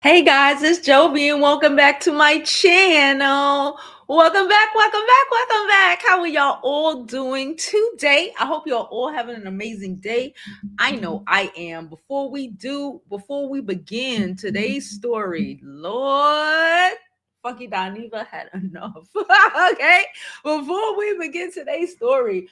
Hey guys, it's Jovi and welcome back to my channel. Welcome back, welcome back, welcome back. How are y'all all doing today? I hope y'all all having an amazing day. I know I am. Before we begin today's story, Lord, Funky Dineva had enough. Okay? Before we begin today's story,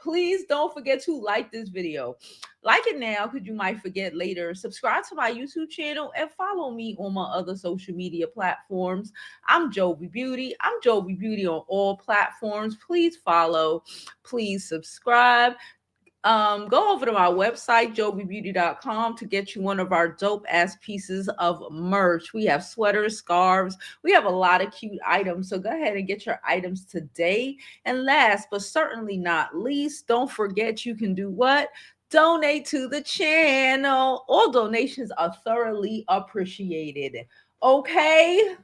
please don't forget to like this video. Like it now because you might forget later. Subscribe to my YouTube channel and follow me on my other social media platforms. I'm Jovi Beauty. I'm Jovi Beauty on all platforms. Please follow. Please subscribe. Go over to my website, jovibeauty.com, to get you one of our dope ass pieces of merch. We have sweaters, scarves. We have a lot of cute items. So go ahead and get your items today. And last but certainly not least, don't forget you can do what? Donate to the channel. All donations are thoroughly appreciated. Okay.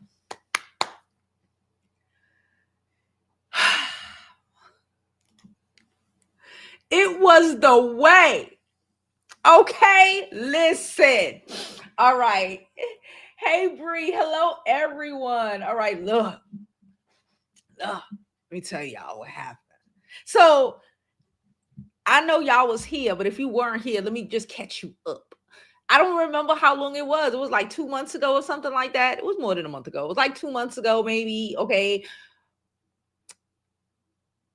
It was the way. Okay, listen. All right. Hey, Bree. Hello, everyone. All right, look. Let me tell y'all what happened. So I know y'all was here, but if you weren't here, let me just catch you up. I don't remember how long it was. It was like 2 months ago or something like that. It was more than a month ago. It was like 2 months ago, maybe. Okay.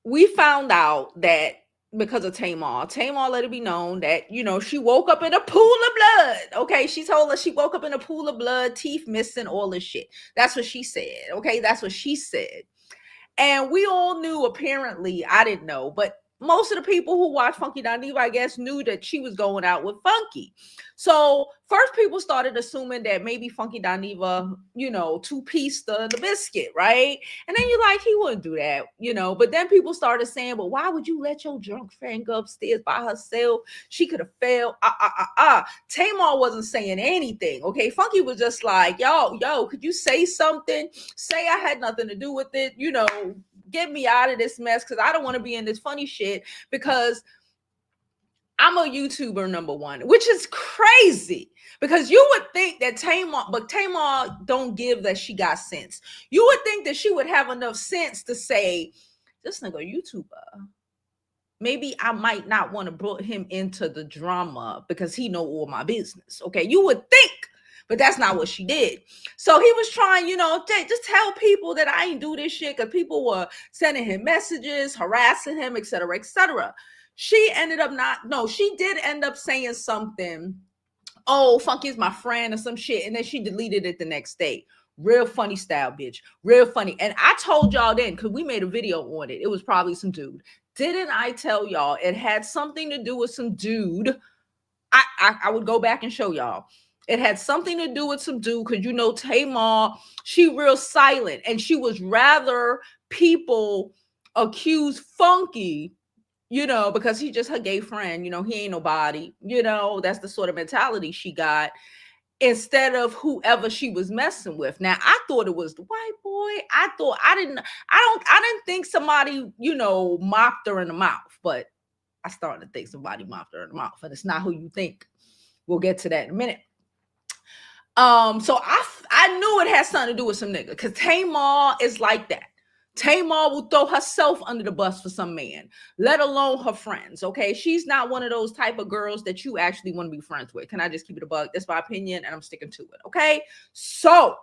We found out that because of Tamar let it be known that, she woke up in a pool of blood. Okay. She told us she woke up in a pool of blood, teeth missing, all this shit. That's what she said. Okay. That's what she said. And we all knew, apparently, I didn't know, but most of the people who watched Funky Dineva, I guess, knew that she was going out with Funky. So first people started assuming that maybe Funky Dineva, two-piece the biscuit, right? And then you're like, he wouldn't do that, But then people started saying, well, why would you let your drunk friend go upstairs by herself? She could have failed. Tamar wasn't saying anything, okay? Funky was just like, yo, could you say something? Say I had nothing to do with it, get me out of this mess because I don't want to be in this funny shit because I'm a YouTuber, number one, which is crazy because you would think that Tamar don't give that she got sense. You would think that she would have enough sense to say, this nigga YouTuber. Maybe I might not want to put him into the drama because he know all my business. Okay, you would think. But that's not what she did. So he was trying, just tell people that I ain't do this shit because people were sending him messages, harassing him, etc., etc. She did end up saying something. Oh, Funky's my friend or some shit. And then she deleted it the next day. Real funny style, bitch. Real funny. And I told y'all then, because we made a video on it. It was probably some dude. Didn't I tell y'all it had something to do with some dude? I would go back and show y'all. It had something to do with some dude because Tamar, she real silent and she was rather people accuse Funky, because he just her gay friend, he ain't nobody, that's the sort of mentality she got instead of whoever she was messing with. Now I thought it was the white boy. I didn't think somebody, mopped her in the mouth, but I started to think somebody mopped her in the mouth, and it's not who you think. We'll get to that in a minute. So I knew it had something to do with some nigga because Tamar is like that. Tamar will throw herself under the bus for some man, let alone her friends. Okay, she's not one of those type of girls that you actually want to be friends with. Can I just keep it a bug? That's my opinion, and I'm sticking to it. Okay, so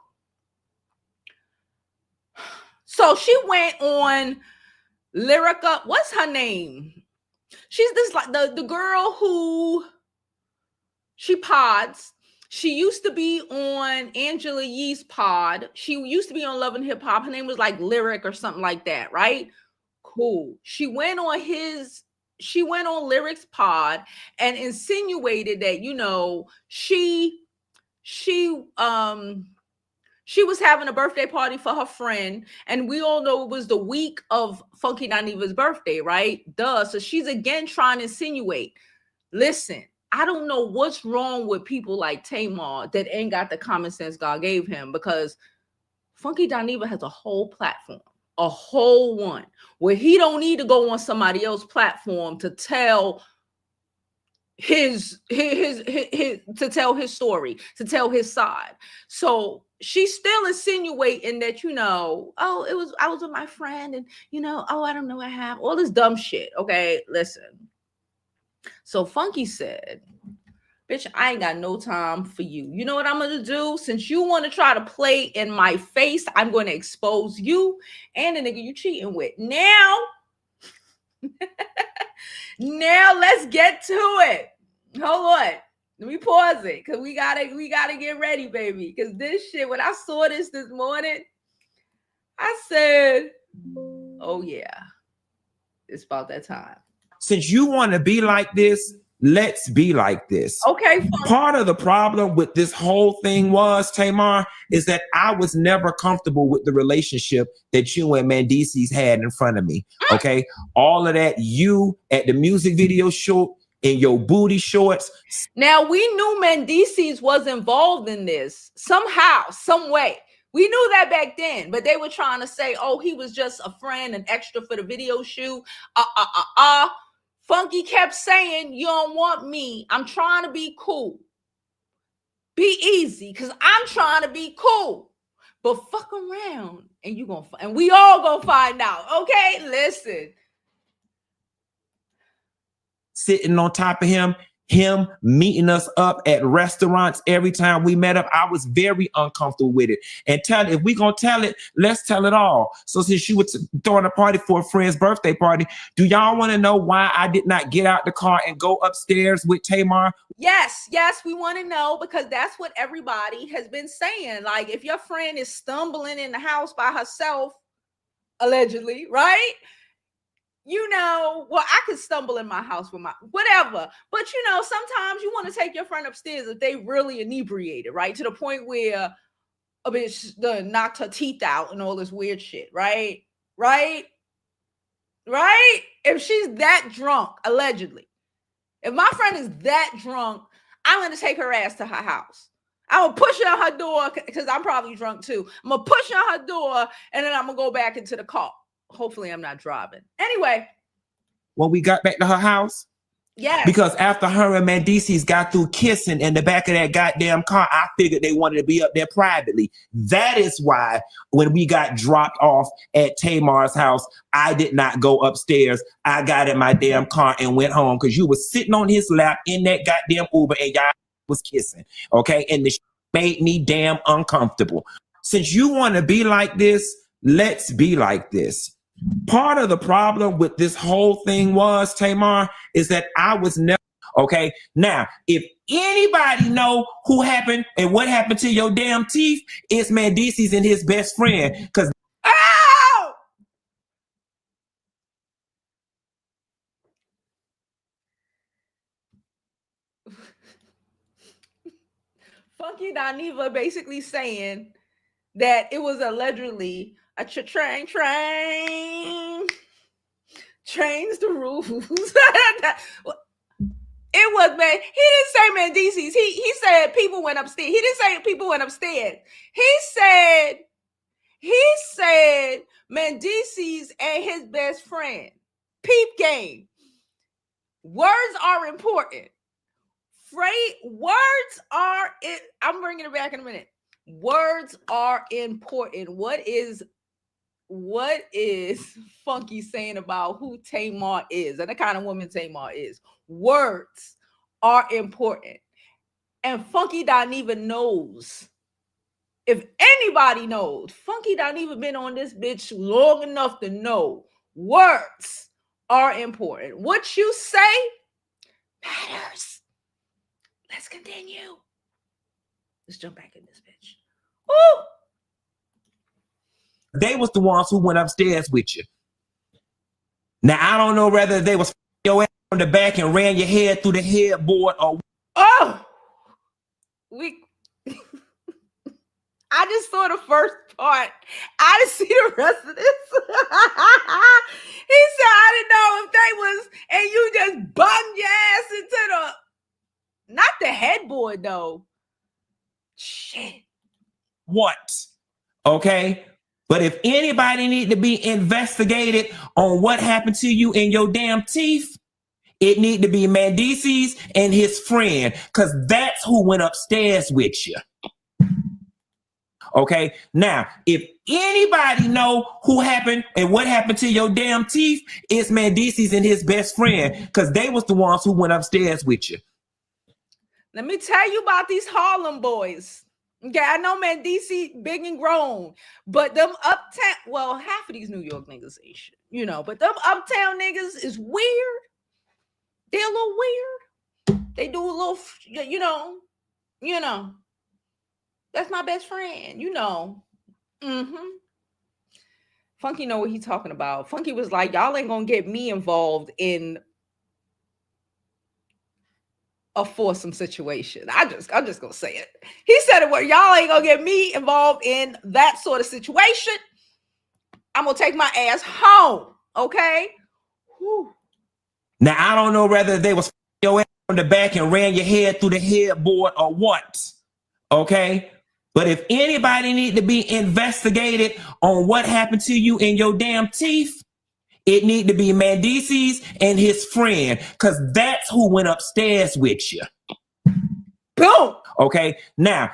she went on Lyrica. What's her name? She's this like the girl who she pods. She used to be on Angela Yee's pod. She used to be on Love and Hip Hop. Her name was like Lyric or something like that, right? Cool. She went on Lyric's pod and insinuated that, she was having a birthday party for her friend, and we all know it was the week of Funky Dineva's birthday, right? Duh. So she's again trying to insinuate. Listen, I don't know what's wrong with people like Tamar that ain't got the common sense God gave him, because Funky Dineva has a whole platform, a whole one, where he don't need to go on somebody else's platform to tell his to tell his story, to tell his side. So she's still insinuating that, oh, I was with my friend, and oh, I don't know, I have all this dumb shit. Okay, listen. So Funky said, bitch, I ain't got no time for you. You know what I'm gonna do? Since you want to try to play in my face, I'm going to expose you and the nigga you cheating with. Now, now let's get to it. Hold on. Let me pause it, because we gotta get ready, baby. Because this shit, when I saw this morning, I said, oh yeah, it's about that time. Since you want to be like this, let's be like this. Okay. Fine. Part of the problem with this whole thing was, Tamar, is that I was never comfortable with the relationship that you and Mendeecees had in front of me. Okay. All of that, you at the music video shoot in your booty shorts. Now, we knew Mendeecees was involved in this somehow, some way. We knew that back then, but they were trying to say, oh, he was just a friend, an extra for the video shoot. Funky kept saying, you don't want me. I'm trying to be cool. Be easy, because I'm trying to be cool. But fuck around, and we all gonna find out. Okay, listen. Sitting on top of him meeting us up at restaurants every time we met up. I was very uncomfortable with it. And if we gonna tell it, let's tell it all. So since you were throwing a party for a friend's birthday party, do y'all want to know why I did not get out the car and go upstairs with Tamar? Yes, we want to know, because that's what everybody has been saying. Like, if your friend is stumbling in the house by herself, allegedly, right? Well, I could stumble in my house with my whatever. But, sometimes you want to take your friend upstairs if they really inebriated, right? To the point where a bitch done knocked her teeth out and all this weird shit, right? Right? If she's that drunk, allegedly. If my friend is that drunk, I'm going to take her ass to her house. I'm going to push on her door, because I'm probably drunk too. I'm going to push on her door, and then I'm going to go back into the car. Hopefully I'm not driving. Anyway. When we got back to her house? Yeah. Because after her and Mendeecees got through kissing in the back of that goddamn car, I figured they wanted to be up there privately. That is why when we got dropped off at Tamar's house, I did not go upstairs. I got in my damn car and went home, because you was sitting on his lap in that goddamn Uber and y'all was kissing. Okay. And this made me damn uncomfortable. Since you want to be like this, let's be like this. Part of the problem with this whole thing was, Tamar, is that I was never okay. Now, if anybody know who happened and what happened to your damn teeth, it's Mendeecees and his best friend. Because Funky Dineva basically saying that it was allegedly a trains the rules. It was, man. He didn't say Mendeecees. He said people went upstairs. He didn't say people went upstairs. He said Mendeecees and his best friend. Peep game. Words are important. Words are it. I'm bringing it back in a minute. Words are important. What is Funky saying about who Tamar is and the kind of woman Tamar is? Words are important. And Funky Dineva knows. If anybody knows, Funky Dineva been on this bitch long enough to know words are important. What you say matters. Let's continue. Let's jump back in this bitch. Ooh. They was the ones who went upstairs with you. Now, I don't know whether they was your ass on the back and ran your head through the headboard or... Oh! I just saw the first part. I didn't see the rest of this. He said, I didn't know if they was... And you just bunged your ass into the... Not the headboard, though. Shit. What? Okay? But if anybody need to be investigated on what happened to you in your damn teeth, It need to be Mendeecees and his friend, because that's who went upstairs with you. Okay. Now, if anybody know who happened and what happened to your damn teeth, it's Mendeecees and his best friend, because they was the ones who went upstairs with you. Let me tell you about these Harlem boys. Okay, I know Mendeecees big and grown, but them uptown, well, half of these New York niggas ain't shit, you know, but them uptown niggas is weird. They're a little weird. They do a little, you know. That's my best friend, you know. Funky know what he's talking about. Funky was like, y'all ain't gonna get me involved in a foursome situation. I'm just gonna say it. He said it, well, y'all ain't gonna get me involved in that sort of situation. I'm gonna take my ass home. Okay. Whew. Now I don't know whether they was your ass on the back and ran your head through the headboard or what. Okay. But if anybody need to be investigated on what happened to you in your damn teeth, it need to be Mendeecees and his friend, because that's who went upstairs with you. Boom. Okay. Now,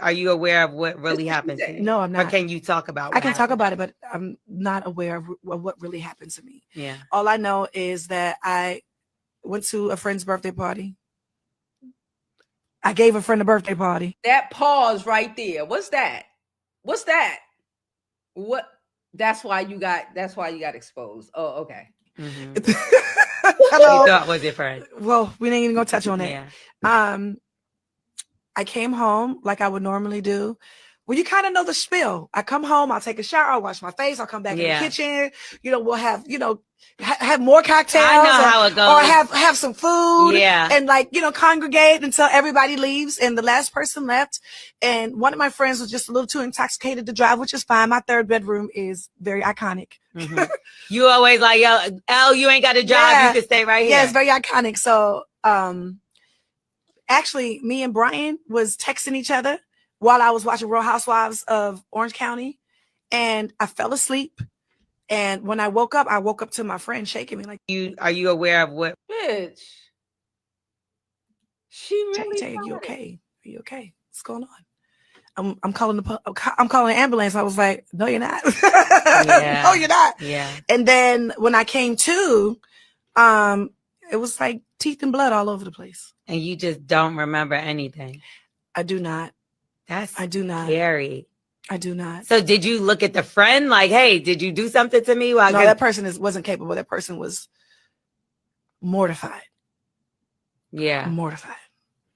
are you aware of what really happened to you? No, I'm not. Or can you talk about? I can talk about it, but I'm not aware of what really happened to me. Yeah. All I know is that I went to a friend's birthday party. I gave a friend a birthday party. That pause right there. What's that? What's that? What? That's why you got exposed. Oh, okay. Mm-hmm. Hello. You thought was your friend. Well, we ain't even gonna touch on that. Yeah. I came home like I would normally do. Well, you kind of know the spiel. I come home, I'll take a shower, I'll wash my face, I'll come back in the kitchen. You know, we'll have, have more cocktails. I know how it goes. Or have some food. Yeah. And congregate until everybody leaves. And the last person left. And one of my friends was just a little too intoxicated to drive, which is fine. My third bedroom is very iconic. Mm-hmm. You always like, yo, Elle, you ain't got to drive. Yeah. You can stay right here. Yeah, it's very iconic. So, actually, me and Brian was texting each other while I was watching Real Housewives of Orange County, and I fell asleep. And when I woke up to my friend shaking me like, Are you aware of what? Bitch. She really Tay, you okay? Are you okay? What's going on? I'm calling the ambulance. I was like, no, you're not. Yeah. No, you're not. Yeah. And then when I came to, it was like teeth and blood all over the place. And you just don't remember anything. I do not. I do not. Scary. I do not. So did you look at the friend like, hey, did you do something to me? No, that person wasn't capable. That person was mortified. Yeah. Mortified.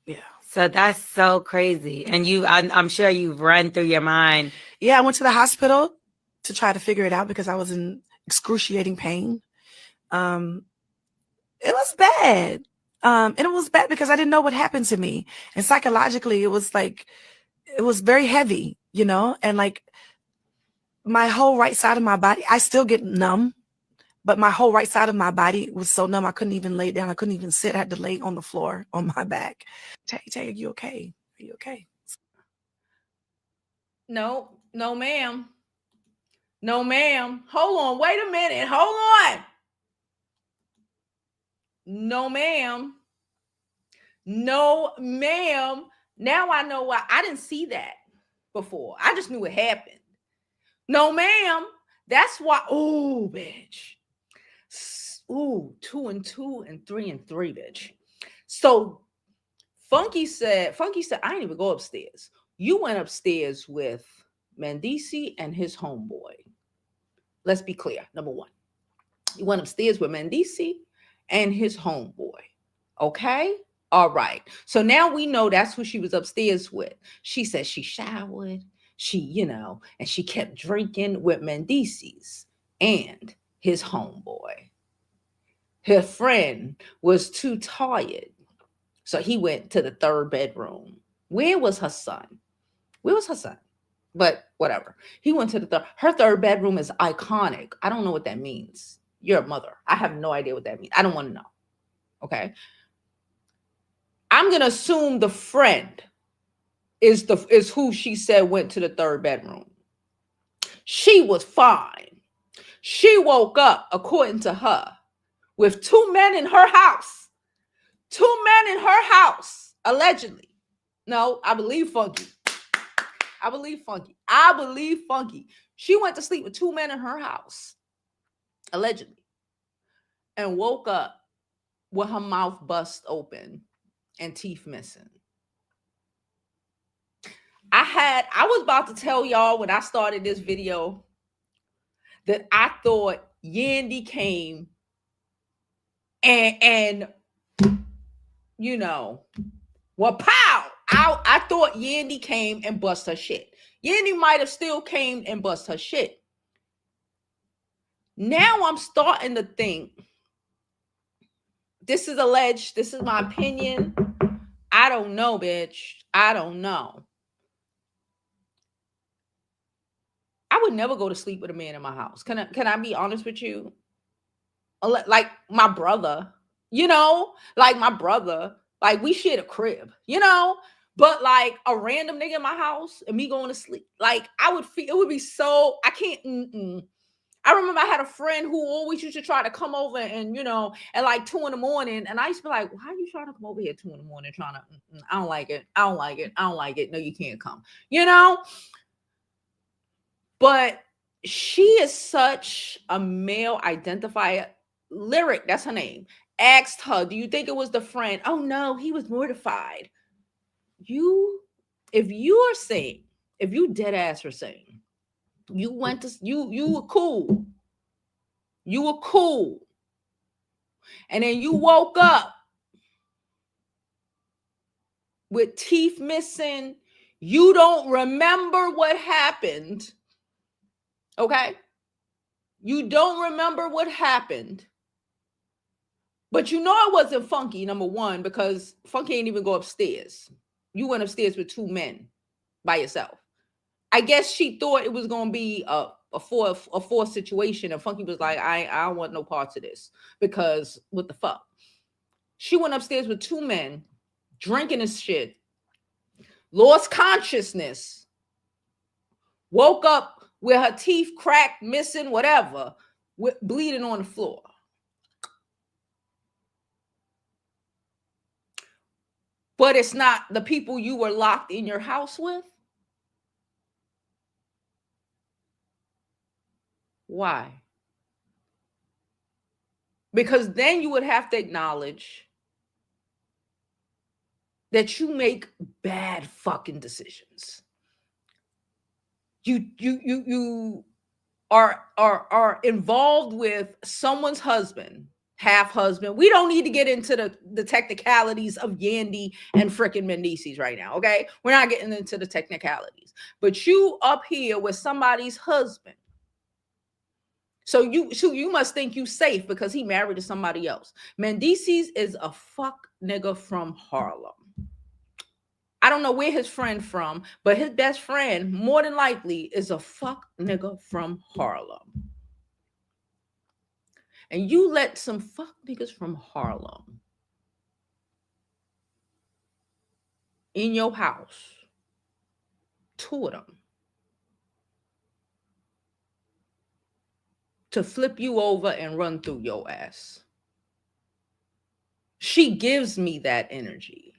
Yeah. So that's so crazy. And I'm sure you've run through your mind. Yeah, I went to the hospital to try to figure it out because I was in excruciating pain. It was bad. And it was bad because I didn't know what happened to me. And psychologically, it was very heavy, and like my whole right side of my body, I still get numb, but my whole right side of my body was so numb. I couldn't even lay down. I couldn't even sit. I had to lay on the floor on my back. Tay, are you okay? Are you okay? No, ma'am. No, ma'am. Hold on. Wait a minute. Hold on. No, ma'am. No, ma'am. Now I know why. I didn't see that before. I just knew it happened. No, ma'am. That's why. Oh, bitch. Ooh, 2 and 2 and 3 and 3, bitch. So Funky said, I didn't even go upstairs. You went upstairs with Mendeecees and his homeboy. Let's be clear. Number one, you went upstairs with Mendeecees and his homeboy. Okay? All right. So now we know that's who she was upstairs with. She said she showered, and she kept drinking with Mendeecees and his homeboy. Her friend was too tired, so he went to the third bedroom. Where was her son? But whatever. He went to her third bedroom is iconic. I don't know what that means. You're a mother. I have no idea what that means. I don't want to know. Okay. I'm going to assume the friend is who she said went to the third bedroom. She was fine. She woke up, according to her, with 2 men in her house. 2 men in her house, allegedly. No, I believe Funky. I believe Funky. She went to sleep with 2 men in her house, allegedly, and woke up with her mouth bust open and teeth missing. I was about to tell y'all when I started this video that I thought Yandy came and you know, well, pow! I thought Yandy came and bust her shit. Yandy might have still came and bust her shit. Now I'm starting to think, this is alleged, this is my opinion. I don't know, bitch. I don't know. I would never go to sleep with a man in my house. Can I be honest with you? Like my brother, like my brother, like we shared a crib, but like a random nigga in my house and me going to sleep, like I would feel, it would be so, I can't. I remember I had a friend who always used to try to come over and, at like 2 a.m, and I used to be like, why are you trying to come over here at 2 a.m. trying to, I don't like it. I don't like it. I don't like it. No, you can't come, but she is such a male identifier. Lyric, that's her name, asked her, do you think it was the friend? Oh no, he was mortified. If you dead ass are saying you went to, you were cool, and then you woke up with teeth missing, you don't remember what happened, okay? You don't remember what happened. But it wasn't Funky, number one, because Funky ain't even go upstairs. You went upstairs with 2 men by yourself. I guess she thought it was going to be a four situation, and Funky was like, I don't want no parts of this, because what the fuck? She went upstairs with 2 men, drinking this shit, lost consciousness, woke up with her teeth cracked, missing, whatever, bleeding on the floor. But it's not the people you were locked in your house with? Why? Because then you would have to acknowledge that you make bad fucking decisions. You are involved with someone's husband, half husband. We don't need to get into the technicalities of Yandy and frickin' Mendeecees right now, okay? We're not getting into the technicalities. But you up here with somebody's husband. So you must think you safe because he married to somebody else. Mendeecees is a fuck nigga from Harlem. I don't know where his friend from, but his best friend, more than likely, is a fuck nigga from Harlem. And you let some fuck niggas from Harlem in your house, 2 of them, to flip you over and run through your ass. She gives me that energy.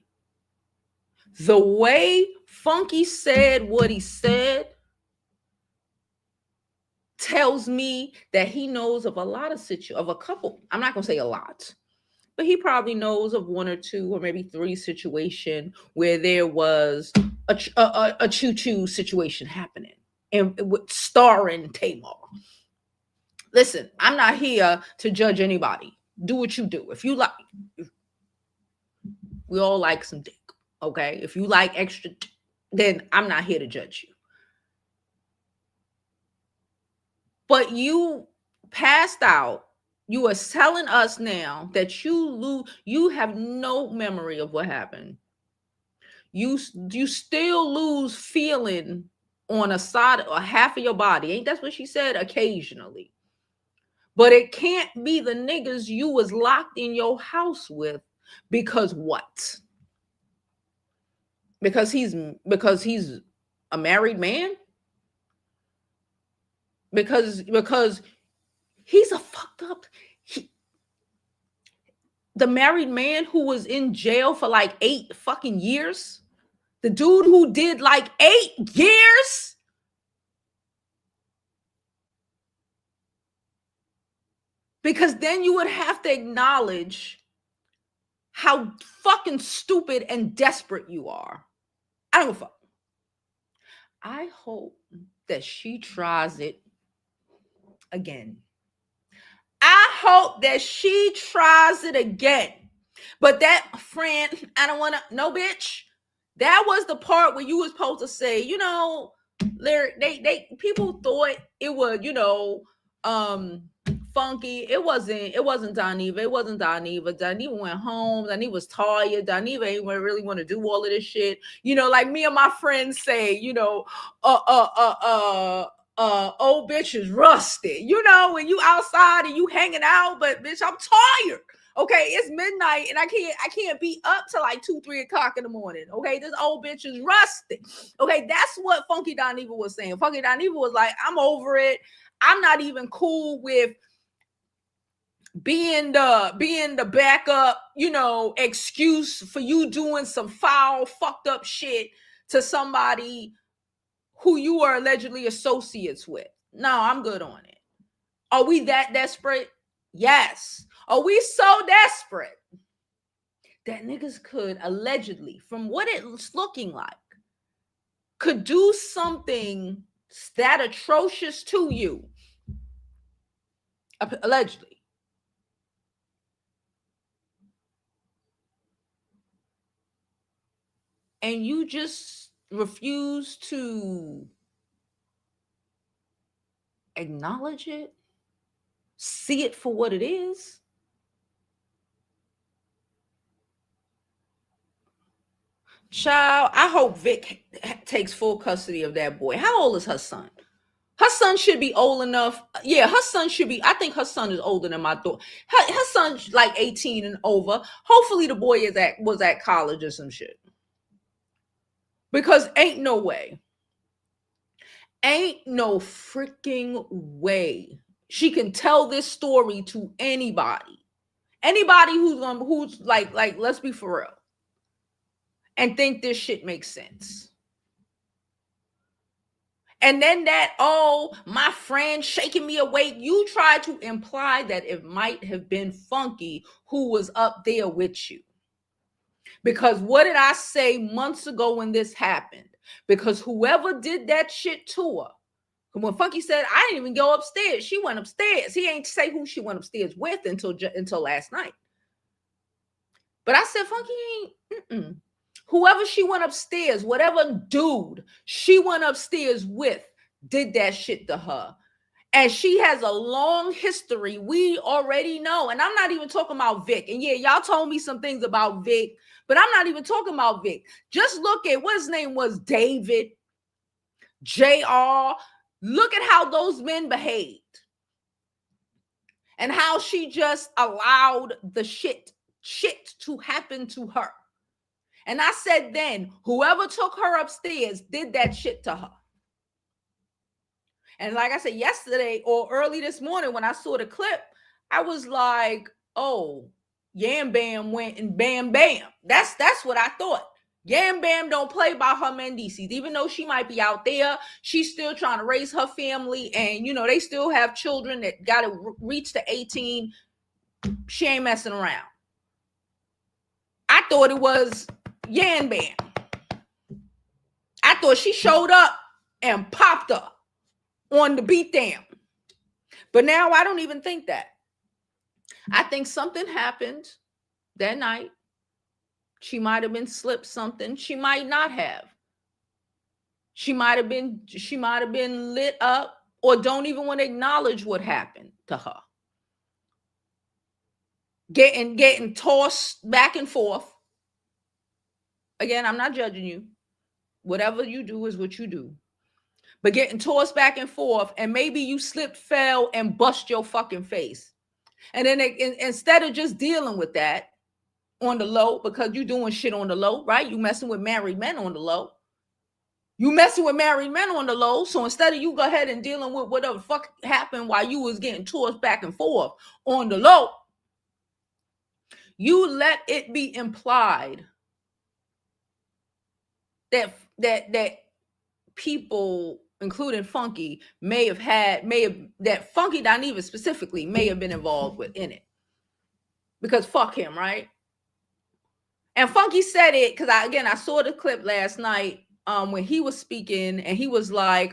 The way Funky said what he said tells me that he knows of a lot of a couple. I'm not going to say a lot, but he probably knows of 1 or 2 or maybe 3 situation where there was a choo-choo situation happening and with starring Tamar. Listen, I'm not here to judge anybody. Do what you do. If you like, we all like some dick, okay? If you like extra, then I'm not here to judge you. But you passed out. You are telling us now that you have no memory of what happened. You still lose feeling on a side or half of your body. Ain't that what she said? Occasionally. But it can't be the niggas you was locked in your house with, because what? Because he's a married man? Because he's a fucked up. the married man who was in jail for like 8 fucking years? The dude who did like 8 years? Because then you would have to acknowledge how fucking stupid and desperate you are. I don't give a fuck. I hope that she tries it again. I hope that she tries it again. But that friend, I don't want to, no bitch. That was the part where you was supposed to say, you know, they people thought it was, you know, Funky. It wasn't Dineva. It wasn't Dineva. Dineva went home. Dineva was tired. Dineva ain't really want to do all of this shit. You know, like me and my friends say, you know, old bitch is rusty. You know, when you outside and you hanging out, but bitch, I'm tired. Okay, it's midnight and I can't be up till like 2-3 o'clock in the morning. Okay, this old bitch is rusty. Okay, that's what Funky Dineva was saying. Funky Dineva was like, I'm over it. I'm not even cool with being the backup, you know, excuse for you doing some foul, fucked up shit to somebody who you are allegedly associates with. No, I'm good on it. Are we that desperate? Yes. Are we so desperate that niggas could allegedly, from what it's looking like, could do something that atrocious to you? Allegedly. And you just refuse to acknowledge it, see it for what it is? Child, I hope Vic takes full custody of that boy. How old is her son? Her son should be old enough. Yeah, her son should be. I think her son is older than my daughter. Her son's like 18 and over. Hopefully the boy was at college or some shit. Because ain't no way. Ain't no freaking way she can tell this story to anybody. Anybody who's like, let's be for real. And think this shit makes sense. And then that, oh, my friend shaking me awake. You try to imply that it might have been Funky who was up there with you. Because what did I say months ago when this happened? Because whoever did that shit to her, when Funky said, I didn't even go upstairs, she went upstairs. He ain't say who she went upstairs with until last night. But I said, Funky ain't, whoever she went upstairs, whatever dude she went upstairs with did that shit to her. And she has a long history. We already know. And I'm not even talking about Vic. And yeah, y'all told me some things about Vic, but I'm not even talking about Vic. Just look at what his name was, David, JR. Look at how those men behaved. And how she just allowed the shit to happen to her. And I said then, whoever took her upstairs did that shit to her. And like I said yesterday or early this morning when I saw the clip, I was like, oh, Yam Bam went and bam, bam. That's what I thought. Yam Bam don't play by her Mendeecees. Even though she might be out there, she's still trying to raise her family. And, you know, they still have children that got to reach to 18. She ain't messing around. I thought it was Yan Bam. I thought she showed up and popped up on the beatdown. But now I don't even think that. I think something happened that night. She might have been slipped something. She might not have. She might have been lit up or don't even want to acknowledge what happened to her. Getting tossed back and forth. Again, I'm not judging you. Whatever you do is what you do. But getting tossed back and forth, and maybe you slipped, fell, and bust your fucking face. And then instead of just dealing with that on the low, because you doing shit on the low, right? You messing with married men on the low. You messing with married men on the low. So instead of you go ahead and dealing with whatever the fuck happened while you was getting tossed back and forth on the low, you let it be implied that people, including Funky, that Funky Dineva specifically may have been involved in it. Because fuck him, right? And Funky said it because I saw the clip last night when he was speaking, and he was like,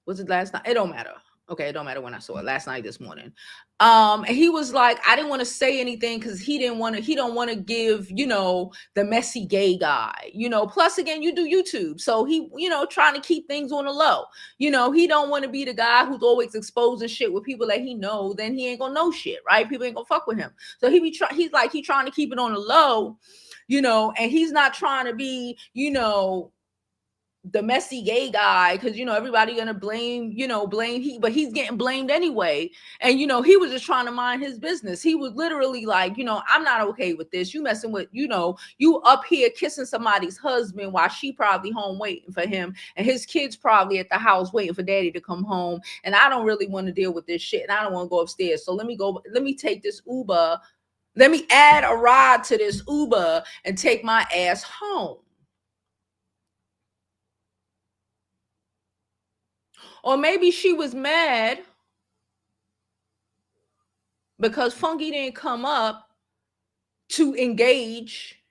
was it last night? It don't matter. Okay, it don't matter when I saw it, last night, this morning. And he was like, I didn't want to say anything because he don't want to give, the messy gay guy, plus again, you do YouTube. So he, trying to keep things on the low. He don't want to be the guy who's always exposing shit with people that he know, then he ain't gonna know shit, right? People ain't gonna fuck with him. So he's trying to keep it on the low, and he's not trying to be, the messy gay guy, because everybody gonna blame but he's getting blamed anyway. And he was just trying to mind his business. He was literally like, I'm not okay with this. You messing with, you up here kissing somebody's husband while she probably home waiting for him, and his kids probably at the house waiting for daddy to come home, and I don't really want to deal with this shit, and I don't want to go upstairs, so let me take this Uber, let me add a ride to this Uber and take my ass home. Or maybe she was mad because Funky didn't come up to engage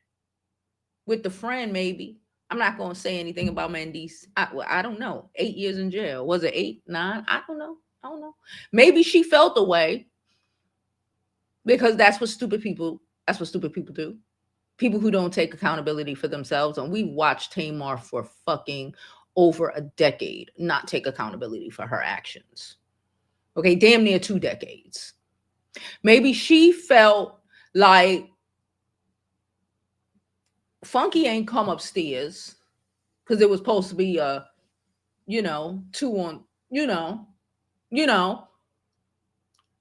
with the friend, maybe. I'm not going to say anything about Mendeecees. I don't know. 8 years in jail. Was it 8, 9? I don't know. Maybe she felt the way because that's what stupid people do. People who don't take accountability for themselves. And we watched Tamar for fucking over a decade not take accountability for her actions. Okay, damn near 2 decades. Maybe she felt like Funky ain't come upstairs because it was supposed to be a, 2 on,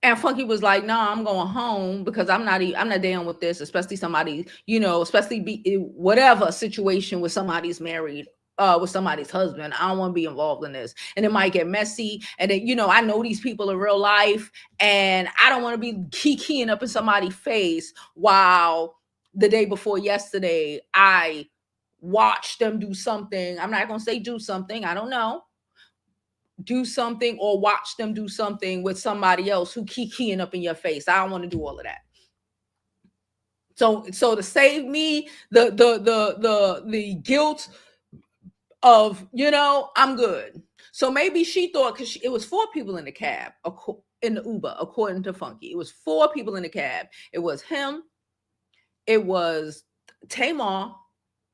and Funky was like, nah, I'm going home because I'm not down with this, especially somebody, especially whatever situation with somebody's married, with somebody's husband. I don't want to be involved in this. And it might get messy. And then, I know these people in real life, and I don't want to be keying up in somebody's face while the day before yesterday, I watched them do something. I'm not going to say do something. I don't know. Do something or watch them do something with somebody else who keep keying up in your face. I don't want to do all of that. So to save me the guilt of, I'm good. So maybe she thought, because it was 4 people in the cab, in the Uber, according to Funky. It was 4 people in the cab. It was him. It was Tamar,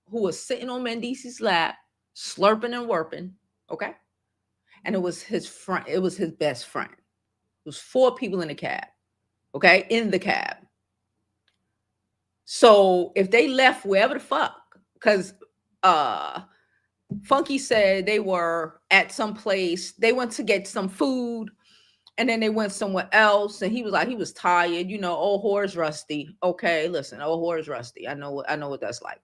who was sitting on Mendeecees' lap, slurping and warping. Okay. And it was his friend. It was his best friend. It was 4 people in the cab. Okay. In the cab. So if they left wherever the fuck, because Funky said they were at some place, they went to get some food, and then they went somewhere else, and he was like, he was tired, old whore's rusty. Okay, listen, old whore's rusty. I know what that's like.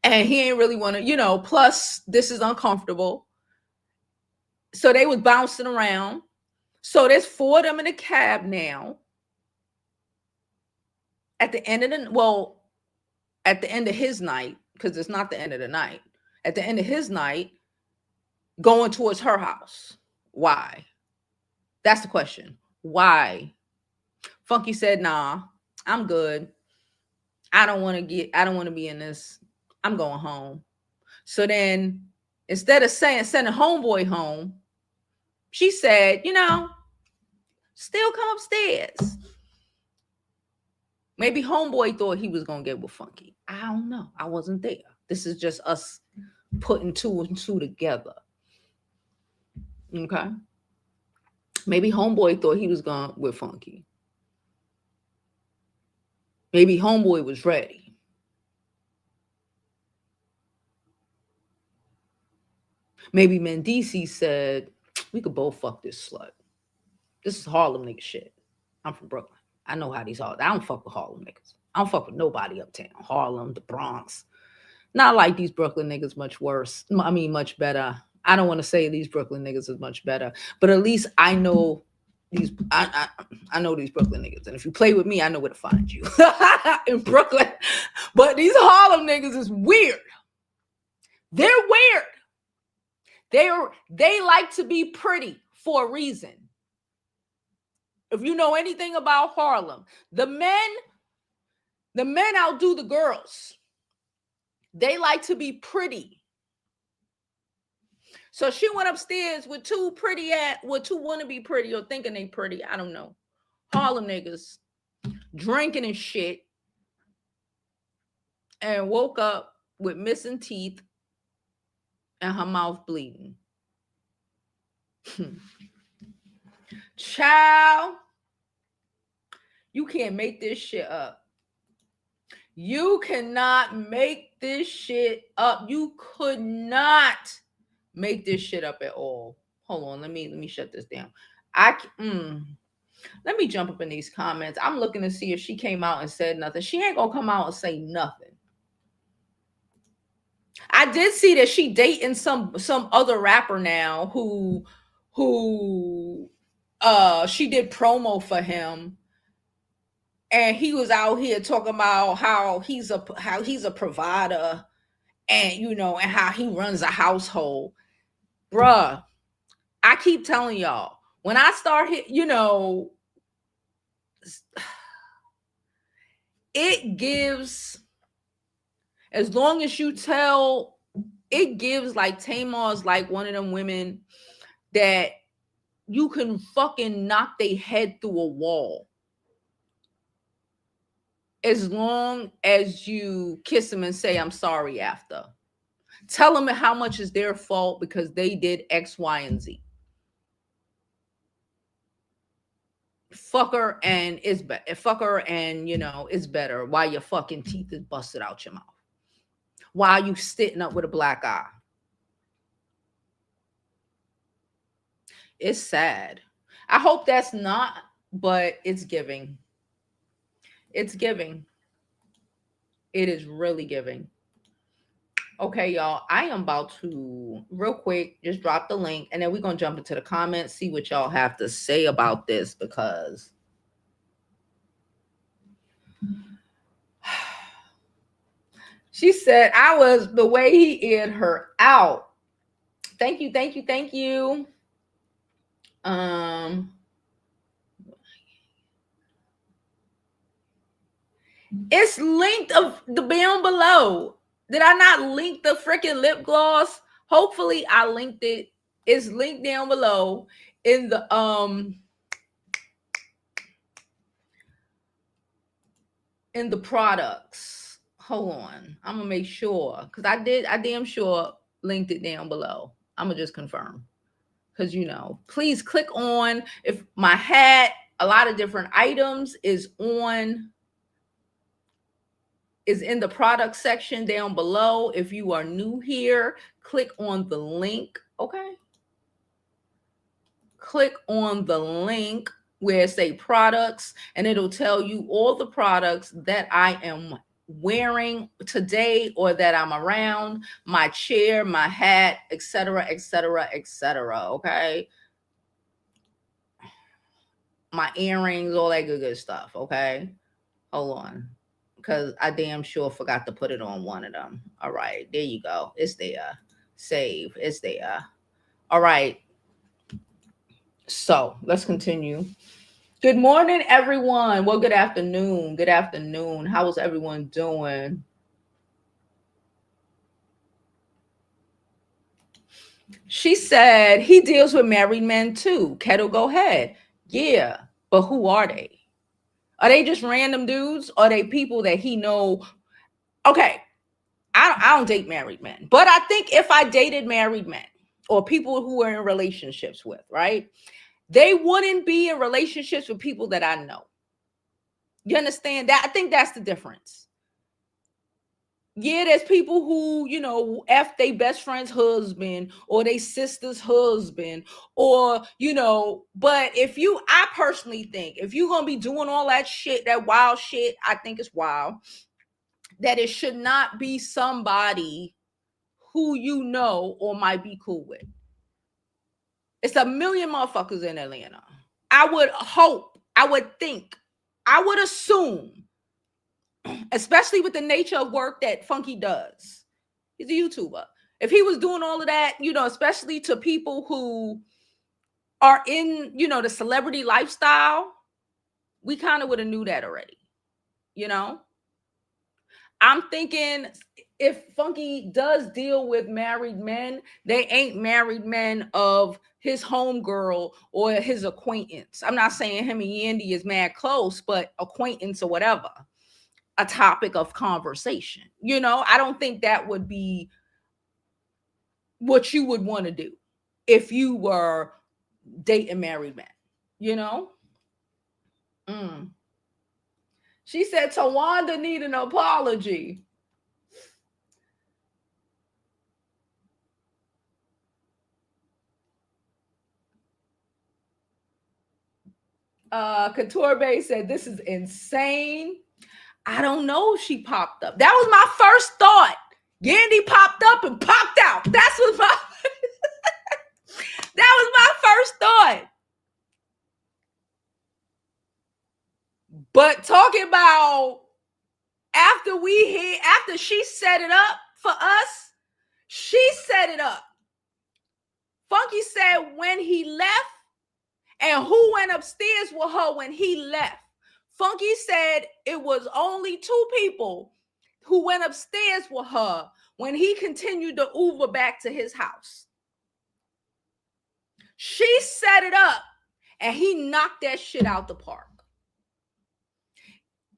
And he ain't really want to, plus this is uncomfortable. So they was bouncing around. So there's 4 of them in the cab now. At the end of his night, because it's not the end of the night. At the end of his night, going towards her house. Why? That's the question. Why? Funky said, nah, I'm good. I don't want to be in this. I'm going home. So then instead of sending homeboy home, she said, still come upstairs. Maybe homeboy thought he was going to get with Funky. I don't know. I wasn't there. This is just us putting 2 and 2 together. Okay. Maybe homeboy thought he was going with Funky. Maybe homeboy was ready. Maybe Mendeecees said, we could both fuck this slut. This is Harlem nigga shit. I'm from Brooklyn. I know how these are. I don't fuck with Harlem niggas. I don't fuck with nobody uptown. Harlem, the Bronx. Not like these Brooklyn niggas much worse. Much better. I don't want to say these Brooklyn niggas is much better, but at least I know I know these Brooklyn niggas, and if you play with me, I know where to find you in Brooklyn. But these Harlem niggas is weird. They're weird. They like to be pretty for a reason. If you know anything about Harlem, the men outdo the girls. They like to be pretty. So she went upstairs with two want to be pretty or thinking they pretty. I don't know. Harlem niggas drinking and shit, and woke up with missing teeth and her mouth bleeding. Child, you can't make this shit up. You cannot make this shit up. You could not make this shit up at all. Hold on, let me shut this down. Let me jump up in these comments. I'm looking to see if she came out and said nothing. She ain't gonna come out and say nothing. I did see that she dating some other rapper now who she did promo for him, and he was out here talking about how he's a provider, and and how he runs a household. Bruh, I keep telling y'all, when I start it gives, as long as you tell, it gives like Tamar's like one of them women that you can fucking knock their head through a wall. As long as you kiss them and say, I'm sorry after. Tell them how much is their fault because they did X, Y, and Z. Fuck her and it's better. Fuck her and, it's better while your fucking teeth is busted out your mouth. While you sitting up with a black eye. It's sad. I hope that's not, but it's giving. It's giving. It is really giving. Okay, y'all, I am about to real quick just drop the link, and then we're gonna jump into the comments, see what y'all have to say about this, because she said I was the way he aired her out. Thank you. It's linked of the down below. Did I not link the freaking lip gloss? Hopefully I linked it. It's linked down below in the products. Hold on. I'm gonna make sure, because I damn sure linked it down below. I'm gonna just confirm. Because please click on, if my hat, a lot of different items is in the product section down below. If you are new here, click on the link. Okay. Click on the link where it say products, and it'll tell you all the products that I am wearing today or that I'm around, my chair, my hat, etc., etc., etc. Okay. My earrings, all that good stuff. Okay. Hold on. Because I damn sure forgot to put it on one of them. All right, there you go. It's there. Save. It's there. All right. So let's continue. Good morning, everyone. Well, good afternoon. Good afternoon. How is everyone doing? She said he deals with married men too. Kettle, go ahead. Yeah, but who are they? Are they just random dudes? Or are they people that he know? Okay, I don't date married men, but I think if I dated married men or people who are in relationships with, right, they wouldn't be in relationships with people that I know. You understand that? I think that's the difference. Yeah, there's people who, F they best friend's husband or they sister's husband or, but I personally think if you're going to be doing all that shit, that wild shit, I think it's wild, that it should not be somebody who you know or might be cool with. It's a million motherfuckers in Atlanta. I would hope, I would think, I would assume, especially with the nature of work that Funky does. He's a YouTuber. If he was doing all of that, you know, especially to people who are in, you know, the celebrity lifestyle, we kind of would have knew that already, you know? I'm thinking if Funky does deal with married men, they ain't married men of his homegirl or his acquaintance. I'm not saying him and Yandy is mad close, but acquaintance or whatever, a topic of conversation. You know, I don't think that would be what you would want to do if you were dating married men, you know? She said Tawanda need an apology. Couture Bay said this is insane. I don't know if she popped up. That was my first thought. Yandy popped up and popped out. That was my first thought. But talking about after she set it up for us, she set it up. Funky said when he left, and who went upstairs with her when he left. Funky said it was only 2 people who went upstairs with her when he continued to Uber back to his house. She set it up and he knocked that shit out the park.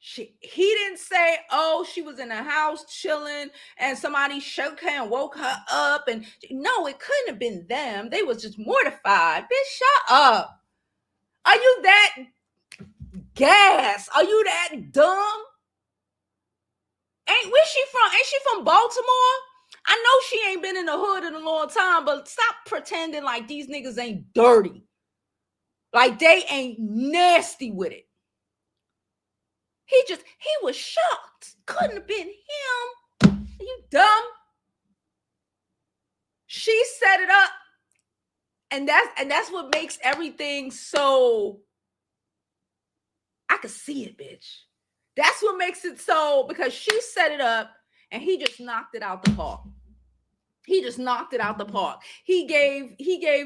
He didn't say, oh, she was in the house chilling and somebody shook her and woke her up. And no, it couldn't have been them. They was just mortified. Bitch, shut up. Are you that gas? Are you that dumb? Where's she from? Ain't she from Baltimore? I know she ain't been in the hood in a long time, but stop pretending like these niggas ain't dirty. Like they ain't nasty with it. He was shocked. Couldn't have been him. Are you dumb? She set it up. And that's what makes everything so, I could see it, bitch. That's what makes it so, because she set it up and he just knocked it out the park. He just knocked it out the park. He gave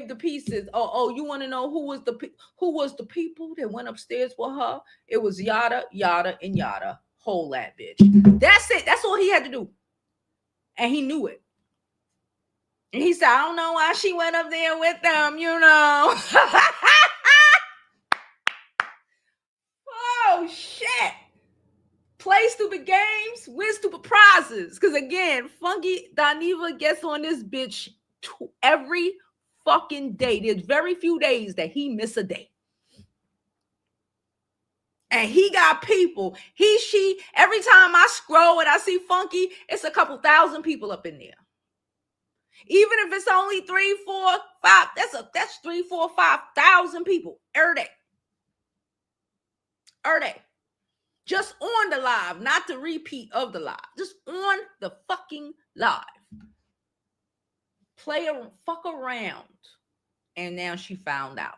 the pieces. Oh, you want to know who was the people that went upstairs with her? It was yada, yada, and yada. Whole that bitch. That's it. That's all he had to do. And he knew it. And he said, I don't know why she went up there with them, you know. Oh, shit. Play stupid games, win stupid prizes. Because again, Funky Dineva gets on this bitch every fucking day. There's very few days that he miss a day. And he got people. She, every time I scroll and I see Funky, it's a couple thousand people up in there. Even if it's only 3, 4, 5, that's 3, 4, 5,000 people every day. Every day. Just on the live, not the repeat of the live. Just on the fucking live. Fuck around. And now she found out.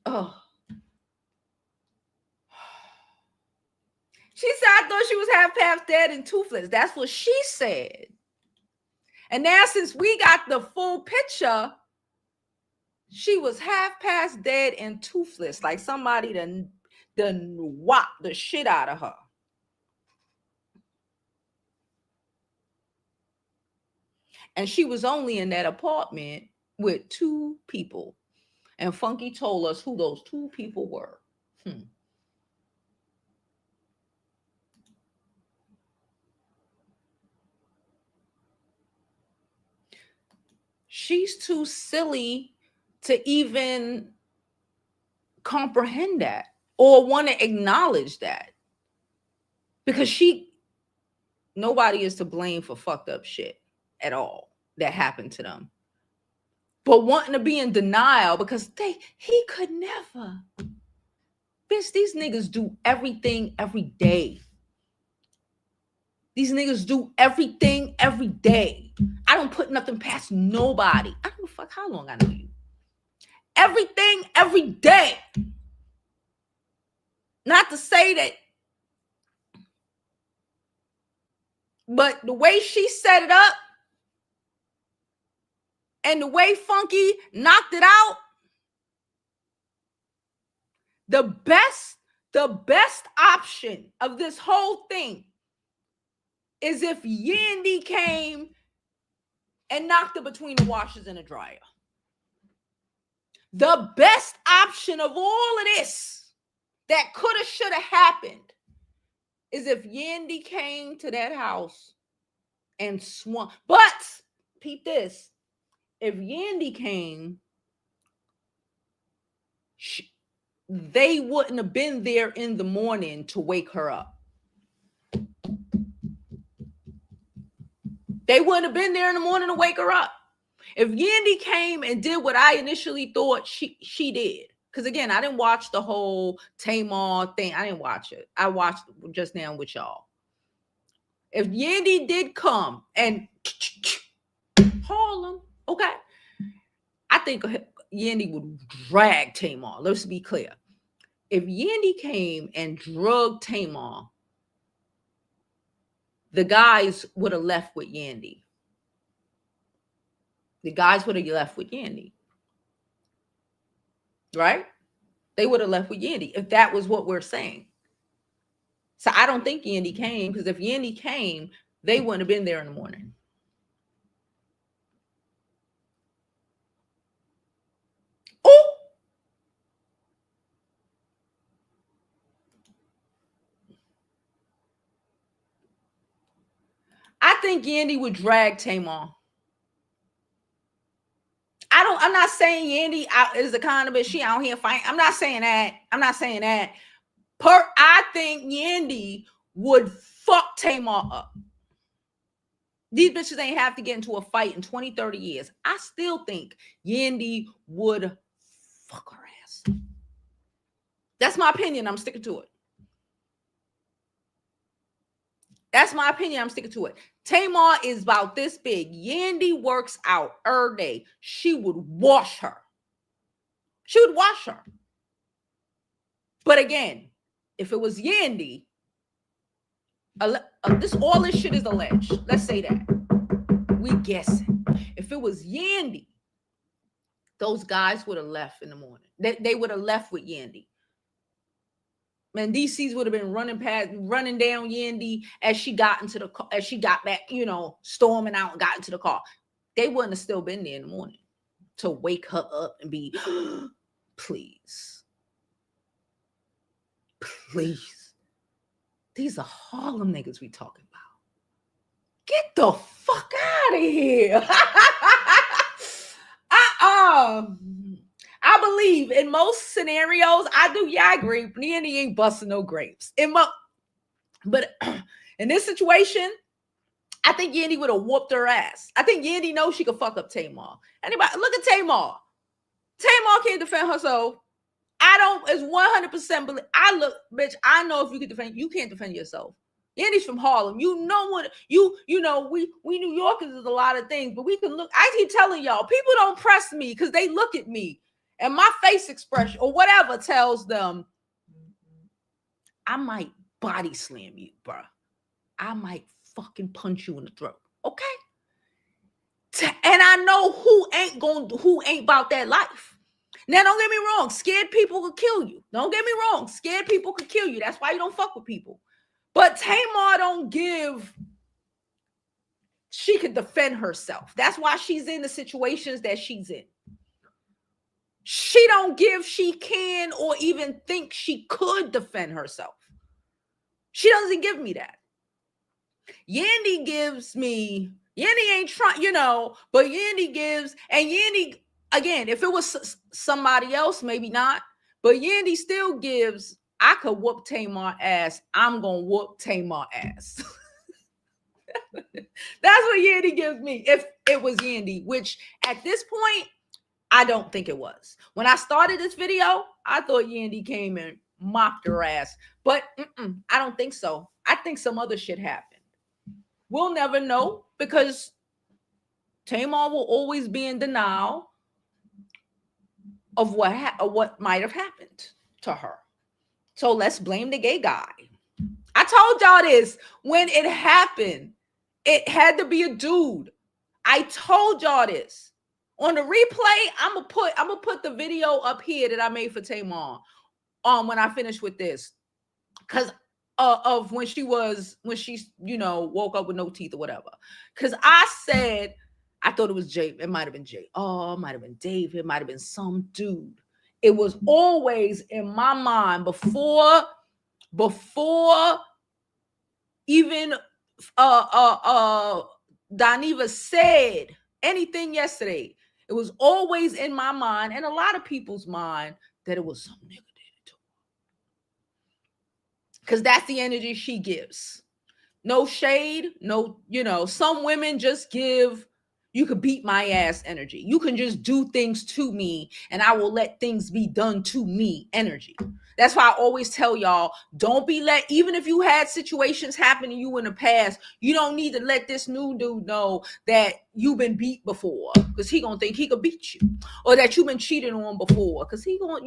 Oh. She said, I thought she was half dead and toothless. That's what she said. And now since we got the full picture, she was half past dead and toothless. Like somebody done whopped the shit out of her. And she was only in that apartment with 2 people. And Funky told us who those 2 people were. She's too silly to even comprehend that or want to acknowledge that. Because nobody is to blame for fucked up shit at all that happened to them. But wanting to be in denial because he could never. Bitch, these niggas do everything every day. These niggas do everything every day. I don't put nothing past nobody. I don't give a fuck how long I know you. everything every day. Not to say that, but the way she set it up and the way Funky knocked it out, the best option of this whole thing is if Yandy came and knocked it between the washers and the dryer. The best option of all of this that could have, should have happened is if Yandy came to that house and swung. But peep this. If Yandy came, they wouldn't have been there in the morning to wake her up. They wouldn't have been there in the morning to wake her up. If Yandy came and did what I initially thought she did, because again, I didn't watch the whole Tamar thing. I didn't watch it. I watched it just now with y'all. If Yandy did come and Harlem, okay, I think Yandy would drag Tamar. Let's be clear. If Yandy came and drugged Tamar, the guys would have left with Yandy. The guys would have left with Yandy. Right? They would have left with Yandy if that was what we're saying. So I don't think Yandy came, because if Yandy came, they wouldn't have been there in the morning. Oh! I think Yandy would drag Tamar. I'm not saying Yandy is the kind of bitch she out here fighting. I'm not saying that. I think Yandy would fuck Tamar up. These bitches ain't have to get into a fight in 20, 30 years. I still think Yandy would fuck her ass. That's my opinion. I'm sticking to it. That's my opinion. I'm sticking to it. Tamar is about this big. Yandy works out every day. She would wash her. But again, if it was Yandy, all this shit is alleged. Let's say that. We guessing. If it was Yandy, those guys would have left in the morning. They would have left with Yandy. Mendeecees would have been running down Yandy as she got into the car, as she got back, storming out and got into the car. They wouldn't have still been there in the morning to wake her up and be, please. These are Harlem niggas we talking about. Get the fuck out of here. I believe in most scenarios, I agree. Yandy ain't busting no grapes. But in this situation, I think Yandy would have whooped her ass. I think Yandy knows she could fuck up Tamar. Anybody, look at Tamar. Tamar can't defend herself. It's 100% believe. Bitch, I know if you can defend, you can't defend yourself. Yandy's from Harlem. You know what, we New Yorkers is a lot of things, but we can look. I keep telling y'all, people don't press me because they look at me and my face expression or whatever tells them I might body slam you, bro. I might fucking punch you in the throat. Okay. And I know who ain't about that life. Now, don't get me wrong. Scared people could kill you. Don't get me wrong. Scared people could kill you. That's why you don't fuck with people. But Tamar don't give. She could defend herself. That's why she's in the situations that she's in. She don't give she can or even think she could defend herself. She doesn't give me that. Yandy gives me. Yandy ain't trying, but Yandy gives. And Yandy, again, if it was somebody else, maybe not. But Yandy still gives. I could whoop Tamar ass. I'm going to whoop Tamar ass. That's what Yandy gives me. If it was Yandy, which at this point, I don't think it was. When I started this video, I thought Yandy came and mopped her ass. But I don't think so. I think some other shit happened. We'll never know because Tamar will always be in denial. of what might have happened to her. So let's blame the gay guy. I told y'all this when it happened. It had to be a dude. I told y'all this. On the replay, I'm gonna put the video up here that I made for Tamar when I finish with this. Cause of when she woke up with no teeth or whatever. Cause I said I thought it was Jay. It might have been Jay. Oh, it might have been Dave. It might have been some dude. It was always in my mind before even Dineva said anything yesterday. It was always in my mind and a lot of people's mind that it was some nigga did it to her. Because that's the energy she gives. No shade, some women just give, you could beat my ass energy. You can just do things to me and I will let things be done to me energy. That's why I always tell y'all, don't be even if you had situations happen to you in the past, you don't need to let this new dude know that you've been beat before because he gonna think he could beat you, or that you've been cheated on before because he gonna,